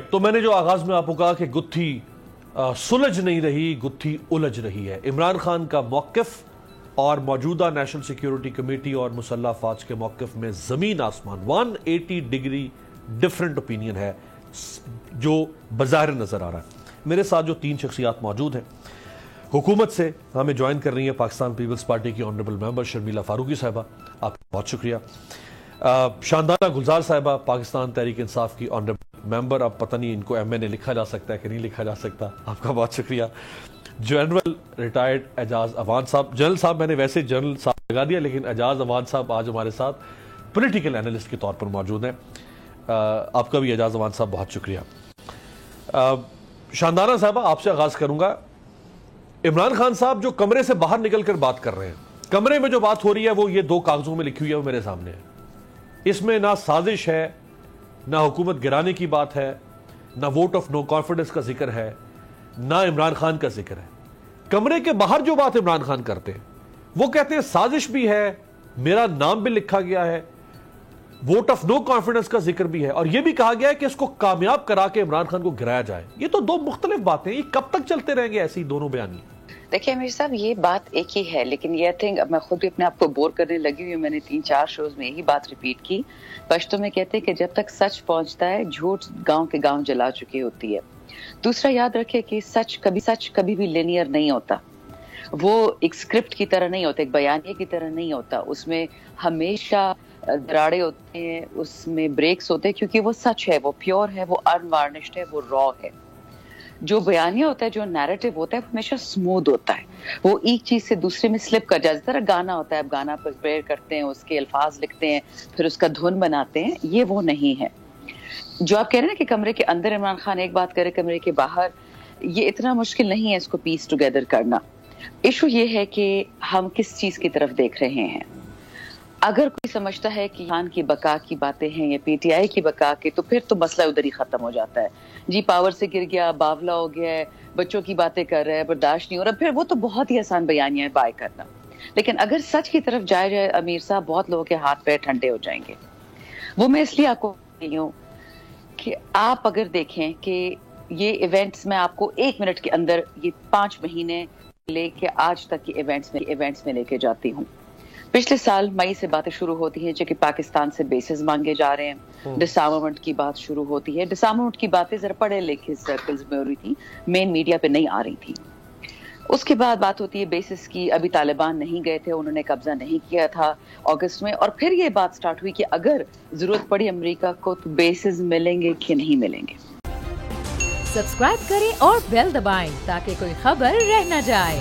تو میں نے جو آغاز میں آپ کو کہا کہ گتھی سلجھ نہیں رہی، گتھی الجھ رہی ہے. عمران خان کا موقف اور موجودہ نیشنل سیکیورٹی کمیٹی اور مسلح افواج کے موقف میں زمین آسمان 180 ڈگری ڈیفرنٹ اوپینین ہے جو بظاہر نظر آ رہا ہے. میرے ساتھ جو 3 شخصیات موجود ہیں حکومت سے ہمیں جوائن کر رہی ہیں پاکستان پیپلز پارٹی کی آنریبل ممبر شرمیلا فاروقی صاحبہ، آپ کا بہت شکریہ. شاندانہ گلزار صاحبہ پاکستان تحریک انصاف کی آنریبل ممبر، اب پتہ نہیں ان کو ایم این اے لکھا جا سکتا ہے کہ نہیں لکھا جا سکتا، آپ کا بہت شکریہ. جنرل ریٹائرڈ اعجاز اوان صاحب، جنرل صاحب میں نے ویسے جنرل صاحب لگا دیا لیکن اعجاز اوان صاحب آج ہمارے ساتھ پولیٹیکل اینالسٹ کے طور پر موجود ہیں. آپ کا بھی اعجاز اوان صاحب بہت شکریہ. شاندانہ صاحبہ آپ سے آغاز کروں گا. عمران خان صاحب جو کمرے سے باہر نکل کر بات کر رہے ہیں، کمرے میں جو بات ہو رہی ہے وہ یہ 2 کاغذوں میں لکھی ہوئی ہے، وہ میرے سامنے ہے. اس میں نہ سازش ہے، نہ حکومت گرانے کی بات ہے، نہ ووٹ آف نو کانفیڈنس کا ذکر ہے، نہ عمران خان کا ذکر ہے. کمرے کے باہر جو بات عمران خان کرتے ہیں وہ کہتے ہیں سازش بھی ہے، میرا نام بھی لکھا گیا ہے، ووٹ آف نو کانفیڈنس کا ذکر بھی ہے، اور یہ بھی کہا گیا ہے کہ اس کو کامیاب کرا کے عمران خان کو گرایا جائے. یہ تو 2 مختلف باتیں، یہ کب تک چلتے رہیں گے ایسی دونوں بیانی؟ دیکھیے امیر صاحب، یہ بات ایک ہی ہے، لیکن یہ تھنک میں خود بھی اپنے آپ کو بور کرنے لگی ہوئی ہوں. میں نے 3-4 شوز میں یہی بات ریپیٹ کی. پشتو میں کہتے ہیں کہ جب تک سچ پہنچتا ہے جھوٹ گاؤں کے گاؤں جلا چکی ہوتی ہے. دوسرا یاد رکھے کہ سچ کبھی بھی لینئر نہیں ہوتا، وہ ایک اسکرپٹ کی طرح نہیں ہوتا، ایک بیانیے کی طرح نہیں ہوتا. اس میں ہمیشہ دراڑے ہوتے ہیں، اس میں بریکس ہوتے ہیں، کیونکہ وہ سچ ہے، وہ پیور ہے، وہ انوارنشڈ ہے، وہ را ہے. جو بیانیہ ہوتا ہے، جو نیریٹو ہوتا ہے، وہ ہمیشہ سموتھ ہوتا ہے، وہ ایک چیز سے دوسرے میں سلپ کر جاتا ہے. جس طرح گانا ہوتا ہے، آپ گانا پریپیئر کرتے ہیں، اس کے الفاظ لکھتے ہیں، پھر اس کا دھن بناتے ہیں. یہ وہ نہیں ہے جو آپ کہہ رہے ہیں کہ کمرے کے اندر عمران خان ایک بات کرے، کمرے کے باہر. یہ اتنا مشکل نہیں ہے اس کو پیس ٹوگیدر کرنا. ایشو یہ ہے کہ ہم کس چیز کی طرف دیکھ رہے ہیں. اگر کوئی سمجھتا ہے کہ خان کی بقا کی باتیں ہیں یا پی ٹی آئی کی بقا کی، تو پھر تو مسئلہ ادھر ہی ختم ہو جاتا ہے. جی پاور سے گر گیا، باولا ہو گیا ہے، بچوں کی باتیں کر رہا ہے، برداشت نہیں ہو رہا، پھر وہ تو بہت ہی آسان بیانیہ ہے بائے کرنا. لیکن اگر سچ کی طرف جائے جائے امیر صاحب، بہت لوگوں کے ہاتھ پیر ٹھنڈے ہو جائیں گے. وہ میں اس لیے آپ کو کہتی ہوں کہ آپ اگر دیکھیں کہ یہ ایونٹس میں آپ کو 1 منٹ کے اندر یہ 5 مہینے لے کے آج تک کے ایونٹس میں لے کے جاتی ہوں. پچھلے سال مئی سے باتیں شروع ہوتی ہیں جو کہ پاکستان سے بیسز مانگے جا رہے ہیں. ڈسارمامنٹ کی بات شروع ہوتی ہے. ڈسارمامنٹ کی باتیں ذرا پڑھے لکھے سرکلز میں ہو رہی تھی، مین میڈیا پہ نہیں آ رہی تھی. اس کے بعد بات ہوتی ہے بیسز کی. ابھی طالبان نہیں گئے تھے، انہوں نے قبضہ نہیں کیا تھا اگست میں. اور پھر یہ بات سٹارٹ ہوئی کہ اگر ضرورت پڑی امریکہ کو تو بیسز ملیں گے کہ نہیں ملیں گے. سبسکرائب کریں اور بیل دبائیں تاکہ کوئی خبر رہ نہ جائے.